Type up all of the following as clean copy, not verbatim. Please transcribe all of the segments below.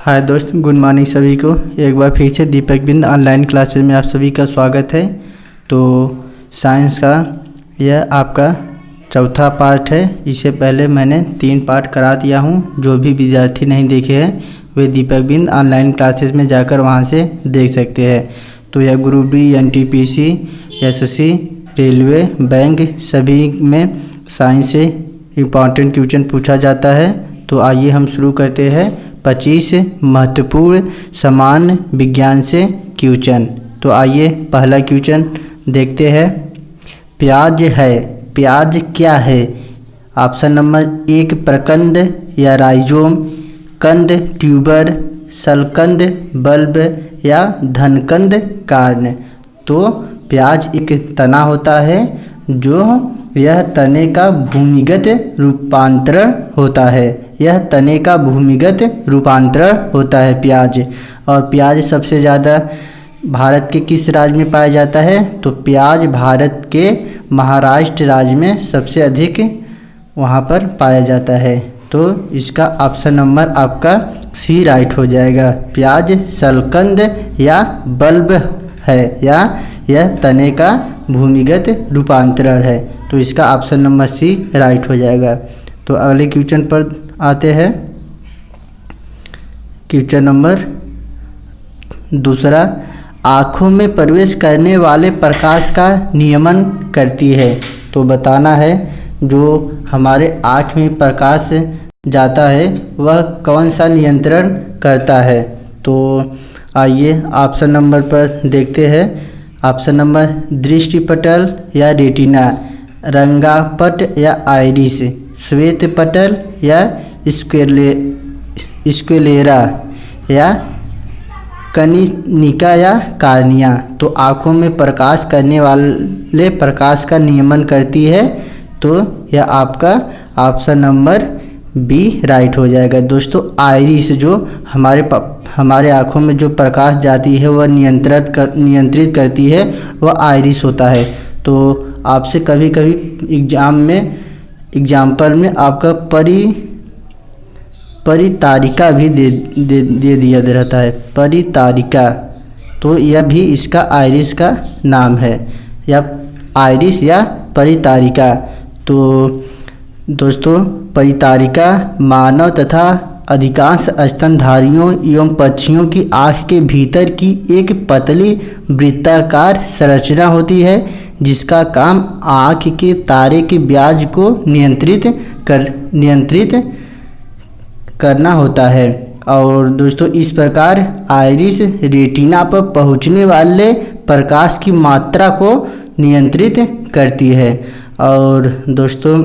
हाय दोस्त, good morning सभी को। एक बार फिर से दीपक बिंद ऑनलाइन क्लासेस में आप सभी का स्वागत है। तो साइंस का यह आपका चौथा पार्ट है। इससे पहले मैंने 3 पार्ट करा दिया हूँ। जो भी विद्यार्थी नहीं देखे हैं वे दीपक बिंद ऑनलाइन क्लासेस में जाकर वहाँ से देख सकते हैं। तो यह group D, NTPC, SSC, railway, bank सभी में साइंस से इम्पॉर्टेंट क्वेश्चन पूछा जाता है। तो आइए हम शुरू करते हैं 25 महत्वपूर्ण सामान्य विज्ञान से क्वेश्चन। तो आइए पहला क्वेश्चन देखते हैं। प्याज है, प्याज क्या है? ऑप्शन नंबर 1 प्रकंद या राइजोम, कंद ट्यूबर, शलकंद बल्ब या धनकंद कार्न। तो प्याज एक तना होता है जो यह तने का भूमिगत रूपांतरण होता है। यह तने का भूमिगत रूपांतरण होता है प्याज। और प्याज सबसे ज़्यादा भारत के किस राज्य में पाया जाता है? तो प्याज भारत के महाराष्ट्र राज्य में सबसे अधिक वहाँ पर पाया जाता है। तो इसका ऑप्शन नंबर आपका सी राइट हो जाएगा। प्याज शलकंद या बल्ब है या यह तने का भूमिगत रूपांतरण है। तो इसका ऑप्शन नंबर सी राइट हो जाएगा। तो अगले क्वेश्चन पर आते हैं। क्वेश्चन नंबर 2, आँखों में प्रवेश करने वाले प्रकाश का नियमन करती है। तो बताना है जो हमारे आँख में प्रकाश जाता है वह कौन सा नियंत्रण करता है। तो आइए ऑप्शन नंबर पर देखते हैं। ऑप्शन नंबर दृष्टिपटल या रेटिना, रंगापट या आइरिस, श्वेत पटल या स्क्लेरा या कनिनिका या कार्निया। तो आँखों में प्रकाश करने वाले प्रकाश का नियमन करती है। तो यह आपका ऑप्शन नंबर बी राइट हो जाएगा। दोस्तों आइरिस जो हमारे आँखों में जो प्रकाश जाती है वह नियंत्रित करती है, वह आइरिस होता है। तो आपसे कभी कभी एग्जाम्पल में आपका परितारिका भी दे दिया रहता है, परितारिका। तो यह भी इसका आइरिस का नाम है, या आइरिस या परितारिका। तो दोस्तों परितारिका मानव तथा अधिकांश स्तनधारियों एवं पक्षियों की आँख के भीतर की एक पतली वृत्ताकार संरचना होती है जिसका काम आँख के तारे के ब्याज को नियंत्रित करना होता है। और दोस्तों इस प्रकार आइरिस रेटिना पर पहुँचने वाले प्रकाश की मात्रा को नियंत्रित करती है। और दोस्तों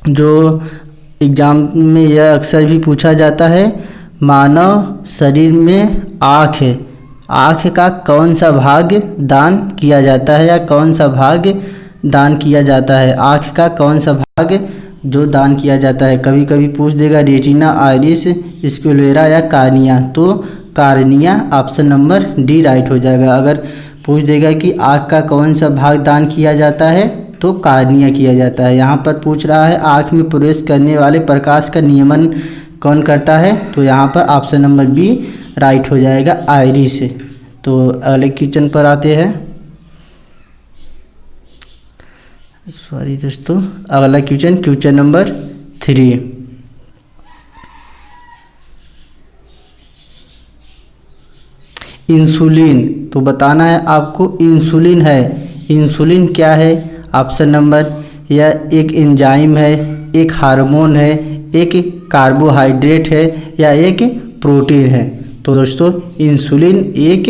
जो एग्ज़ाम में यह अक्सर भी पूछा जाता है, मानव शरीर में आँख का कौन सा भाग दान किया जाता है या कौन सा भाग दान किया जाता है? आँख का कौन सा भाग जो दान किया जाता है? कभी कभी पूछ देगा रेटिना, आइरिस, स्क्लेरा या कार्निया। तो cornea option number D right हो जाएगा। अगर पूछ देगा कि आँख का कौन सा भाग दान किया जाता है तो कार्निया किया जाता है। यहाँ पर पूछ रहा है आँख में प्रवेश करने वाले प्रकाश का नियमन कौन करता है? तो यहाँ पर ऑप्शन नंबर बी राइट हो जाएगा, आइरिस। तो अगले क्वेश्चन पर आते हैं। सॉरी दोस्तों, अगला क्वेश्चन नंबर 3। इंसुलिन। तो बताना है आपको इंसुलिन है। इंसुलिन क्या है? ऑप्शन नंबर यह एक एंजाइम है, एक हार्मोन है, एक कार्बोहाइड्रेट है या एक प्रोटीन है। तो दोस्तों इंसुलिन एक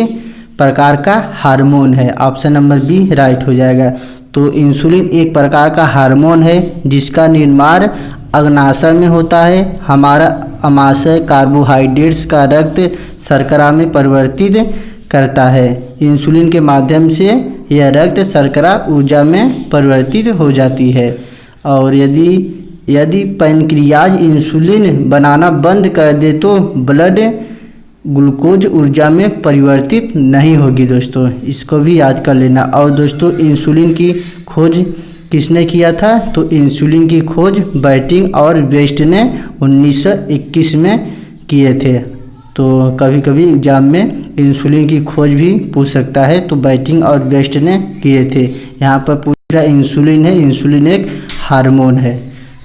प्रकार का हार्मोन है। ऑप्शन नंबर बी राइट हो जाएगा। तो इंसुलिन एक प्रकार का हार्मोन है जिसका निर्माण अग्नाशय में होता है। हमारा आमाशय कार्बोहाइड्रेट्स का रक्त शर्करा में परिवर्तित करता है। इंसुलिन के माध्यम से यह रक्त शर्करा ऊर्जा में परिवर्तित हो जाती है। और यदि पैनक्रियाज इंसुलिन बनाना बंद कर दे तो ब्लड ग्लूकोज ऊर्जा में परिवर्तित नहीं होगी। दोस्तों इसको भी याद कर लेना। और दोस्तों इंसुलिन की खोज किसने किया था? तो इंसुलिन की खोज बैटिंग और वेस्ट ने 1921 में किए थे। तो कभी कभी एग्जाम में इंसुलिन की खोज भी पूछ सकता है, तो बैटिंग और बेस्ट ने किए थे। यहाँ पर पूरा इंसुलिन है, इंसुलिन एक हार्मोन है।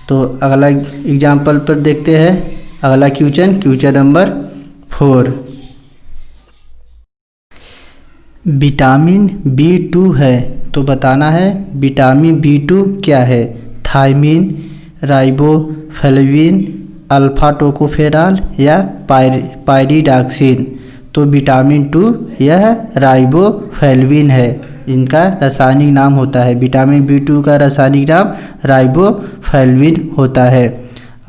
तो अगला एग्जाम्पल पर देखते हैं। अगला क्वेश्चन नंबर 4। विटामिन B2 है, तो बताना है विटामिन B2 क्या है। थायमिन, राइबोफ्लेविन, अल्फा टोकोफेरॉल या पायरिडॉक्सिन। तो विटामिन 2 यह राइबोफ्लेविन है, इनका रासायनिक नाम होता है। विटामिन B2 का रासायनिक नाम राइबोफ्लेविन होता है।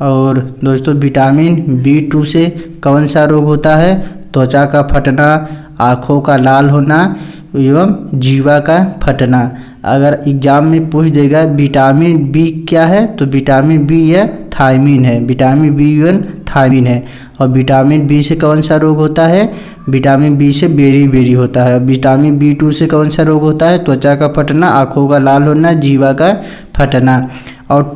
और दोस्तों विटामिन B2 से कौन सा रोग होता है। त्वचा का फटना, आँखों का लाल होना एवं जीवा का फटना। अगर एग्जाम में पूछ देगा विटामिन B क्या है, तो विटामिन B यह थायमिन है, विटामिन B1 थायमिन है। और विटामिन B से कौन सा रोग होता है। विटामिन B से बेरी होता है। विटामिन B2 से कौन सा रोग होता है। त्वचा का फटना, आँखों का लाल होना, जीवा का फटना। और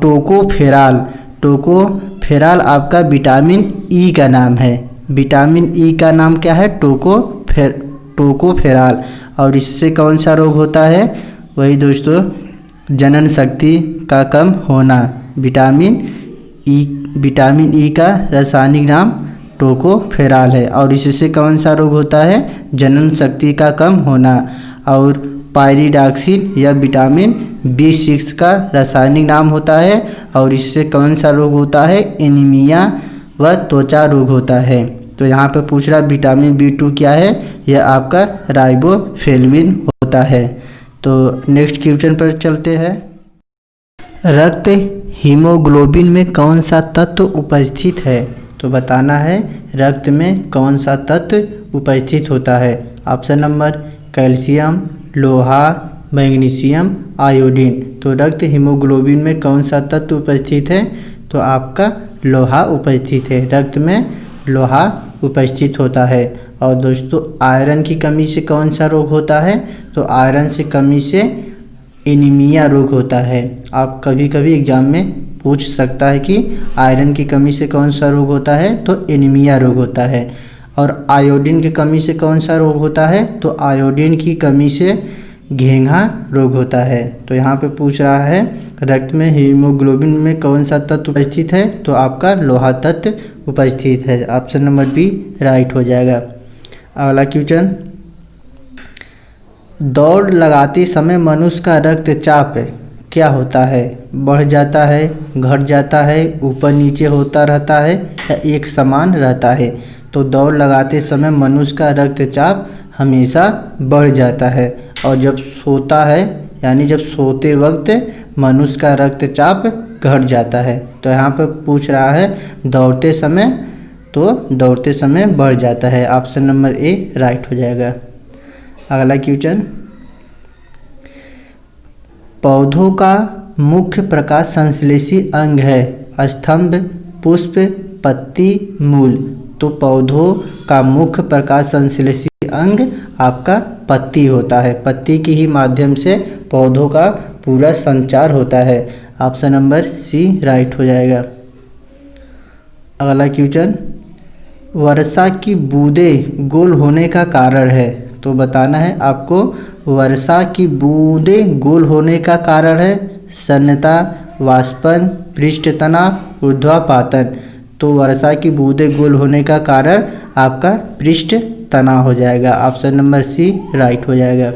टोकोफेरॉल आपका विटामिन E का नाम है। विटामिन E का नाम क्या है। टोकोफेरॉल। और इससे कौन सा रोग होता है। वही दोस्तों जनन शक्ति का कम होना। विटामिन E का रासायनिक नाम टोकोफेरॉल है। और इससे कौन सा रोग होता है। जनन शक्ति का कम होना। और पायरिडॉक्सिन या विटामिन B6 का रासायनिक नाम होता है। और इससे कौन सा रोग होता है। एनीमिया व त्वचा रोग होता है। तो यहाँ पे पूछ रहा विटामिन B2 क्या है। यह आपका राइबोफ्लेविन होता है। तो नेक्स्ट क्वेश्चन पर चलते हैं। रक्त हीमोग्लोबिन में कौन सा तत्व उपस्थित है। तो बताना है रक्त में कौन सा तत्व उपस्थित होता है। ऑप्शन नंबर कैल्शियम, लोहा, मैग्नीशियम, आयोडीन। तो रक्त हीमोग्लोबिन में कौन सा तत्व उपस्थित है। तो आपका लोहा उपस्थित है। रक्त में लोहा उपस्थित होता है। और दोस्तों आयरन की कमी से कौन सा रोग होता है। तो आयरन से कमी से एनीमिया रोग होता है। आप कभी कभी एग्जाम में पूछ सकता है कि आयरन की कमी से कौन सा रोग होता है। तो एनीमिया रोग होता है। और आयोडीन की कमी से कौन सा रोग होता है। तो आयोडीन की कमी से घेंघा रोग होता है। तो यहाँ पे पूछ रहा है रक्त में हीमोग्लोबिन में कौन सा तत्व उपस्थित है। तो आपका लोहा तत्व उपस्थित है। ऑप्शन नंबर B राइट हो जाएगा। अगला क्वेश्चन। दौड़ लगाते समय मनुष्य का रक्तचाप क्या होता है। बढ़ जाता है, घट जाता है, ऊपर नीचे होता रहता है या एक समान रहता है। तो दौड़ लगाते समय मनुष्य का रक्तचाप हमेशा बढ़ जाता है। और जब सोता है यानी जब सोते वक्त मनुष्य का रक्तचाप घट जाता है। तो यहाँ पर पूछ रहा है दौड़ते समय, तो दौड़ते समय बढ़ जाता है। ऑप्शन नंबर A राइट हो जाएगा। अगला क्वेश्चन। पौधों का मुख्य प्रकाश संश्लेषी अंग है। स्तंभ, पुष्प, पत्ती, मूल। तो पौधों का मुख्य प्रकाश संश्लेषी अंग आपका पत्ती होता है। पत्ती के ही माध्यम से पौधों का पूरा संचार होता है। ऑप्शन नंबर C राइट हो जाएगा। अगला क्वेश्चन। वर्षा की बूंदें गोल होने का कारण है। तो बताना है आपको वर्षा की बूंदें गोल होने का कारण है सन्नता, वाष्पन, पृष्ठ तनाव, ऊर्ध्वापातन। तो वर्षा की बूंदें गोल होने का कारण आपका पृष्ठ तनाव हो जाएगा। ऑप्शन नंबर C राइट हो जाएगा।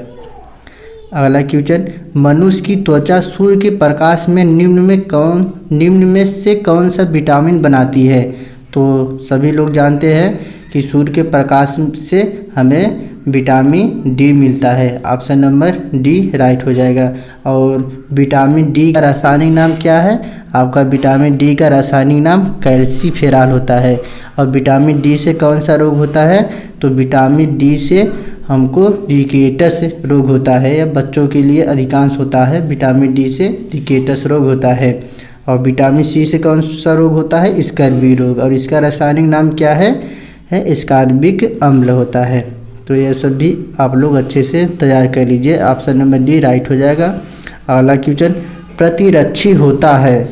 अगला क्वेश्चन। मनुष्य की त्वचा सूर्य के प्रकाश में निम्न में से कौन सा विटामिन बनाती है। तो सभी लोग जानते हैं कि सूर्य के प्रकाश से हमें विटामिन D मिलता है। ऑप्शन नंबर D राइट हो जाएगा। और विटामिन D का रासायनिक नाम क्या है। आपका विटामिन D का रासायनिक नाम कैल्सीफेरॉल होता है। और विटामिन D से कौन सा रोग होता है। तो विटामिन D से हमको रिकेटस रोग होता है, या बच्चों के लिए अधिकांश होता है। विटामिन D से रिकेटस रोग होता है। और विटामिन C से कौन सा रोग होता है। स्कर्वी रोग। और इसका रासायनिक नाम क्या है स्कॉर्बिक अम्ल होता है। तो यह सब भी आप लोग अच्छे से तैयार कर लीजिए। ऑप्शन नंबर D राइट हो जाएगा। अगला क्वेश्चन। प्रतिरक्षी होता है,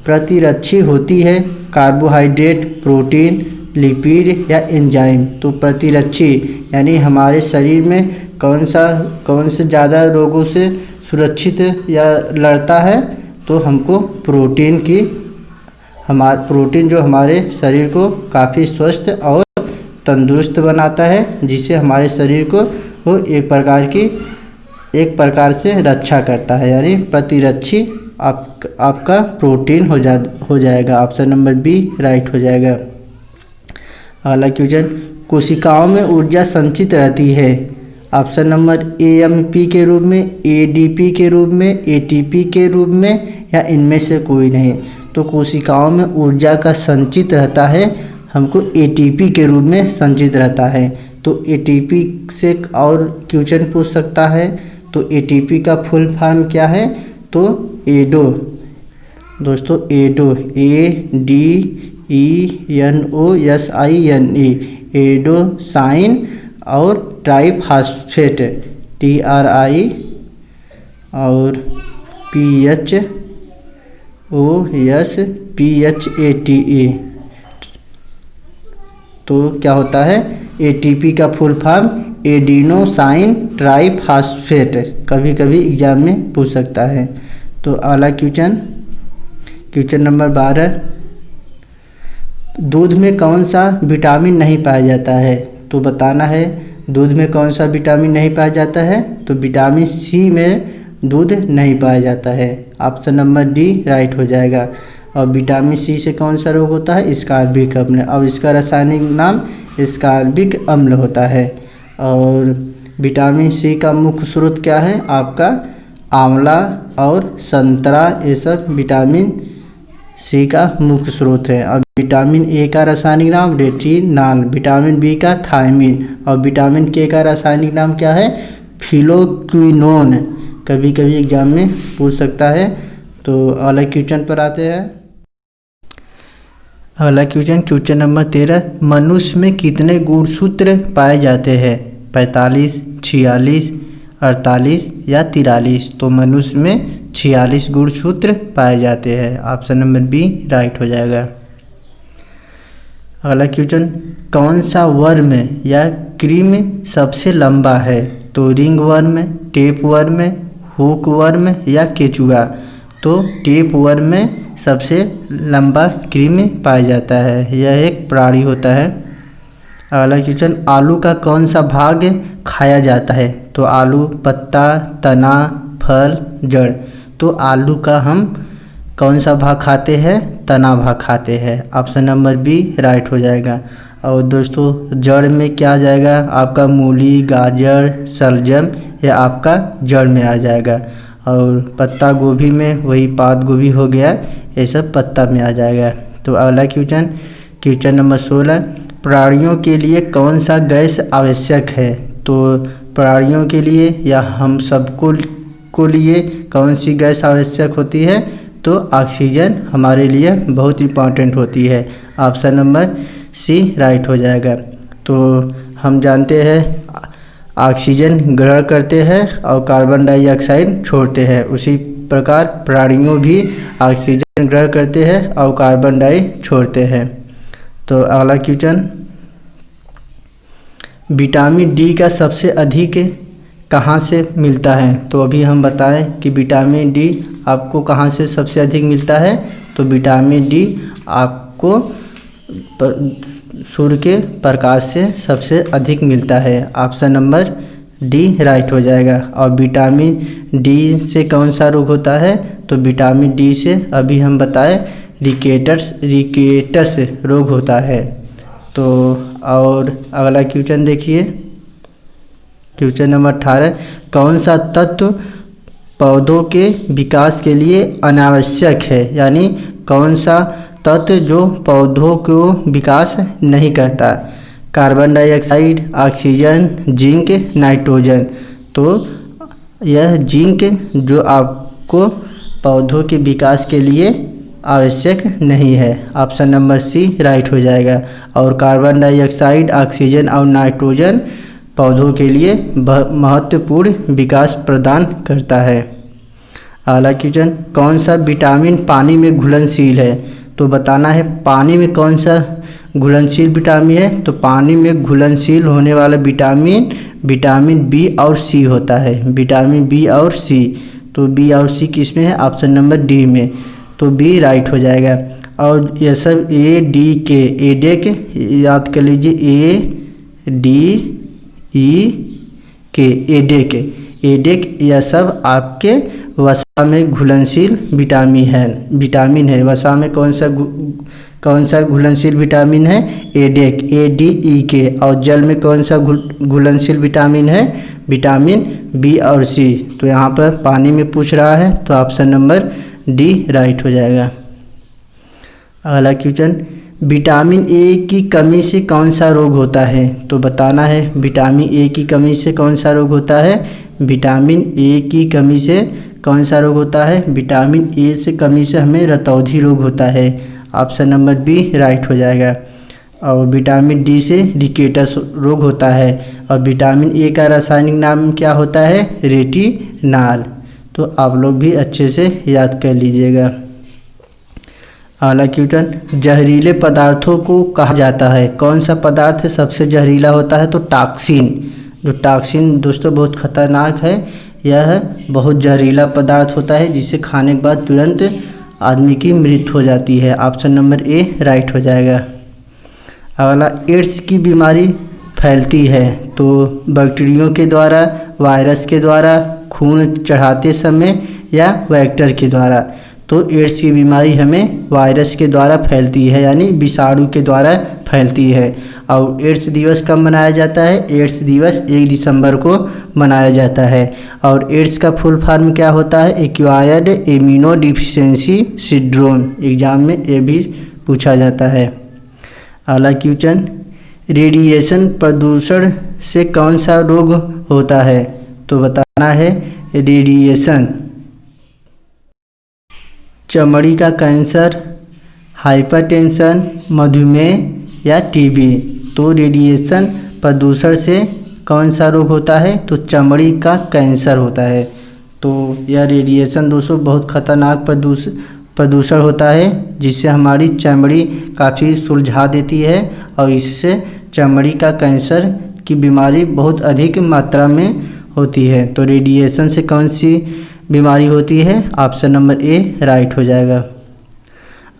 प्रतिरक्षी होती है कार्बोहाइड्रेट, प्रोटीन, लिपिड या एंजाइम। तो प्रतिरक्षी यानी हमारे शरीर में कौन से ज़्यादा रोगों से सुरक्षित या लड़ता है, तो हमको प्रोटीन जो हमारे शरीर को काफ़ी स्वस्थ और तंदुरुस्त बनाता है, जिससे हमारे शरीर को वो एक प्रकार से रक्षा करता है, यानी प्रतिरक्षी आपका प्रोटीन हो जाएगा। ऑप्शन नंबर बी राइट हो जाएगा। अगला क्वेश्चन, कोशिकाओं में ऊर्जा संचित रहती है। ऑप्शन नंबर एएमपी के रूप में, एडीपी के रूप में, एटीपी के रूप में, या इनमें से कोई नहीं। तो कोशिकाओं में ऊर्जा का संचित रहता है, हमको एटीपी के रूप में संचित रहता है। तो एटीपी से और क्वेश्चन पूछ सकता है, तो एटीपी का फुल फॉर्म क्या है, तो एडो दोस्तों, एडो ADENOSINE एडोसाइन और ट्राइफॉस्फेट TRI और PHOSPHATE। तो क्या होता है, एटीपी का फुल फॉर्म एडिनोसाइन ट्राइफॉस्फेट, कभी कभी एग्जाम में पूछ सकता है। तो अगला क्वेश्चन नंबर 12, दूध में कौन सा विटामिन नहीं पाया जाता है। तो बताना है दूध में कौन सा विटामिन नहीं पाया जाता है, तो विटामिन सी में दूध नहीं पाया जाता है। ऑप्शन नंबर डी राइट हो जाएगा। और विटामिन सी से कौन सा रोग होता है, स्कार्बिक अम्ल। अब इसका रासायनिक नाम स्कार्बिक अम्ल होता है। और विटामिन सी का मुख्य स्रोत क्या है, आपका आंवला और संतरा, ये सब विटामिन सी का मुख्य स्रोत है। और विटामिन ए का रासायनिक नाम रेटिनॉल, विटामिन बी का थायमिन, और विटामिन के का रासायनिक नाम क्या है, फिलोक्विनोन, कभी कभी एग्जाम में पूछ सकता है। तो अगला क्वेश्चन पर आते हैं। अगला क्वेश्चन नंबर 13, मनुष्य में कितने गुणसूत्र पाए जाते हैं, 45, 46, 48 या 43। तो मनुष्य में 46 गुणसूत्र पाए जाते हैं। ऑप्शन नंबर बी राइट हो जाएगा। अगला क्वेश्चन, कौन सा वर्म या क्रीम सबसे लंबा है, तो ring worm, tape worm, hook worm या केचुआ। तो टेप वर्म में सबसे लंबा क्रीम पाया जाता है, यह एक प्राणी होता है। अगला क्वेश्चन, आलू का कौन सा भाग खाया जाता है, तो आलू पत्ता, तना, फल, जड़। तो आलू का हम कौन सा भाग खाते हैं, तना भाग खाते हैं। ऑप्शन नंबर बी राइट हो जाएगा। और दोस्तों जड़ में क्या आ जाएगा, आपका मूली, गाजर, शलजम, यह आपका जड़ में आ जाएगा। और पत्ता गोभी में वही पात गोभी हो गया, ये सब पत्ता में आ जाएगा। तो अगला क्वेश्चन नंबर 16, प्राणियों के लिए कौन सा गैस आवश्यक है। तो प्राणियों के लिए या हम सबको लिए कौन सी गैस आवश्यक होती है, तो ऑक्सीजन हमारे लिए बहुत इंपॉर्टेंट होती है। ऑप्शन नंबर सी राइट हो जाएगा। तो हम जानते हैं ऑक्सीजन ग्रहण करते हैं और कार्बन डाइऑक्साइड छोड़ते हैं, उसी प्रकार प्राणियों भी ऑक्सीजन ग्रहण करते हैं और कार्बन डाई छोड़ते हैं। तो अगला क्वेश्चन, विटामिन डी का सबसे अधिक कहाँ से मिलता है। तो अभी हम बताएं कि विटामिन डी आपको कहाँ से सबसे अधिक मिलता है। तो विटामिन डी आपको सूर्य के प्रकाश से सबसे अधिक मिलता है। ऑप्शन नंबर डी राइट हो जाएगा। और विटामिन डी से कौन सा रोग होता है, तो विटामिन डी से अभी हम बताएं रिकेटस रोग होता है। तो और अगला क्वेश्चन देखिए, क्वेश्चन नंबर 18, कौन सा तत्व पौधों के विकास के लिए अनावश्यक है, यानी कौन सा तत्व जो पौधों को विकास नहीं करता। Carbon dioxide, oxygen, zinc, nitrogen. तो यह जिंक जो आपको पौधों के विकास के लिए आवश्यक नहीं है। ऑप्शन नंबर सी राइट हो जाएगा। और कार्बन डाइऑक्साइड, ऑक्सीजन और नाइट्रोजन पौधों के लिए महत्वपूर्ण विकास प्रदान करता है। अगला क्वेश्चन, कौन सा विटामिन पानी में घुलनशील है। तो बताना है पानी में कौन सा घुलनशील विटामिन है, तो पानी में घुलनशील होने वाला विटामिन बी और सी होता है, विटामिन बी और सी। तो बी और सी किस में है? ऑप्शन नंबर डी में, तो बी राइट हो जाएगा। और यह सब ए डी के, एडेक याद कर लीजिए, ए डी ई के, एडेक यह सब आपके वसा में घुलनशील विटामिन है। वसा में कौन सा घुलनशील विटामिन है? एडेक, ADE के। और जल में कौन सा घुलनशील विटामिन है? विटामिन बी और सी। तो यहाँ पर पानी में पूछ रहा है, तो ऑप्शन नंबर डी राइट हो जाएगा। अगला क्वेश्चन, विटामिन ए की कमी से कौन सा रोग होता है? तो बताना है विटामिन ए की कमी से कौन सा रोग होता है? विटामिन ए की कमी से कौन सा रोग होता है? विटामिन ए से कमी से हमें रतौंधी रोग होता है, ऑप्शन नंबर बी राइट हो जाएगा। और विटामिन डी से रिकेटस रोग होता है। और विटामिन ए का रासायनिक नाम क्या होता है? रेटिनाल। तो आप लोग भी अच्छे से याद कर लीजिएगा। अगला क्वेश्चन, जहरीले पदार्थों को कहा जाता है, कौन सा पदार्थ सबसे जहरीला होता है? तो टॉक्सिन। जो टॉक्सिन दोस्तों बहुत खतरनाक है, यह बहुत जहरीला पदार्थ होता है जिसे खाने के बाद तुरंत आदमी की मृत्यु हो जाती है, ऑप्शन नंबर ए राइट हो जाएगा। अगला, एड्स की बीमारी फैलती है, तो बैक्टीरियों के द्वारा, वायरस के द्वारा, खून चढ़ाते समय या वेक्टर के द्वारा। तो एड्स की बीमारी हमें वायरस के द्वारा फैलती है, यानी विषाणु के द्वारा फैलती है। और एड्स दिवस कब मनाया जाता है? एड्स दिवस 1 दिसंबर को मनाया जाता है। और एड्स का फुल फॉर्म क्या होता है? Acquired immuno deficiency syndrome. Exam में ये भी पूछा जाता है। अगला क्वेश्चन, रेडिएशन प्रदूषण से कौन सा रोग होता है? तो बताना है रेडिएशन, चमड़ी का कैंसर, हाइपरटेंशन, मधुमेह या टीबी। तो रेडिएशन प्रदूषण से कौन सा रोग होता है? तो चमड़ी का कैंसर होता है। तो यह रेडिएशन दोस्तों बहुत खतरनाक प्रदूषण होता है, जिससे हमारी चमड़ी काफ़ी सुलझा देती है और इससे चमड़ी का कैंसर की बीमारी बहुत अधिक मात्रा में होती है। तो रेडिएशन से कौन सी बीमारी होती है? ऑप्शन नंबर ए राइट हो जाएगा।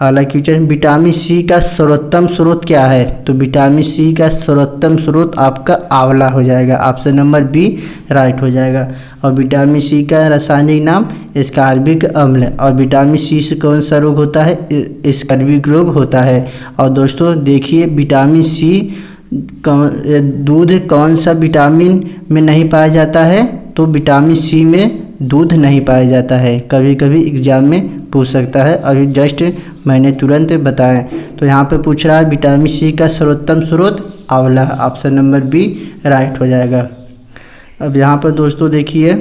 अगला क्वेश्चन, विटामिन सी का सर्वोत्तम स्रोत क्या है? तो विटामिन सी का सर्वोत्तम स्रोत आपका आंवला हो जाएगा, ऑप्शन नंबर बी राइट हो जाएगा। और विटामिन सी का रासायनिक नाम एस्कॉर्बिक अम्ल। और विटामिन सी से कौन सा रोग होता है? एस्कॉर्बिक रोग होता है। और दोस्तों देखिए, विटामिन सी दूध कौन सा विटामिन में नहीं पाया जाता है? तो विटामिन सी में दूध नहीं पाया जाता है, कभी कभी एग्जाम में पूछ सकता है, अभी जस्ट मैंने तुरंत बताया। तो यहाँ पे पूछ रहा है विटामिन सी का सर्वोत्तम स्रोत आंवला, ऑप्शन नंबर बी राइट हो जाएगा। अब यहाँ पर दोस्तों देखिए,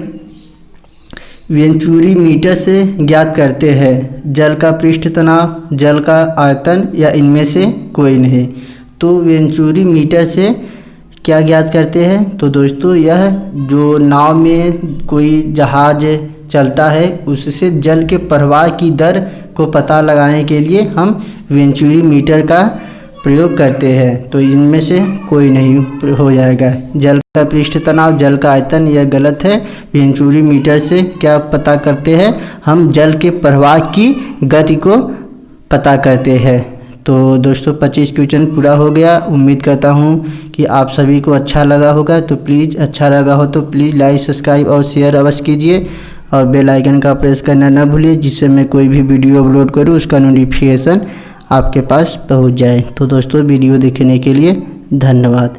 वेंचुरी मीटर से ज्ञात करते हैं जल का पृष्ठ तनाव, जल का आयतन या इनमें से कोई नहीं। तो वेंचुरी मीटर से क्या ज्ञात करते हैं? तो दोस्तों यह जो नाव में कोई जहाज चलता है उससे जल के प्रवाह की दर को पता लगाने के लिए हम वेंचुरी मीटर का प्रयोग करते हैं। तो इनमें से कोई नहीं हो जाएगा। जल का पृष्ठ तनाव, जल का आयतन, यह गलत है। वेंचुरी मीटर से क्या पता करते हैं? हम जल के प्रवाह की गति को पता करते हैं। तो दोस्तों 25 क्वेश्चन पूरा हो गया। उम्मीद करता हूँ कि आप सभी को अच्छा लगा होगा। तो प्लीज़ अच्छा लगा हो तो प्लीज़ लाइक, सब्सक्राइब और शेयर अवश्य कीजिए और बेल आइकन का प्रेस करना ना भूलिए, जिससे मैं कोई भी वीडियो अपलोड करूँ उसका नोटिफिकेशन आपके पास पहुँच जाए। तो दोस्तों वीडियो देखने के लिए धन्यवाद।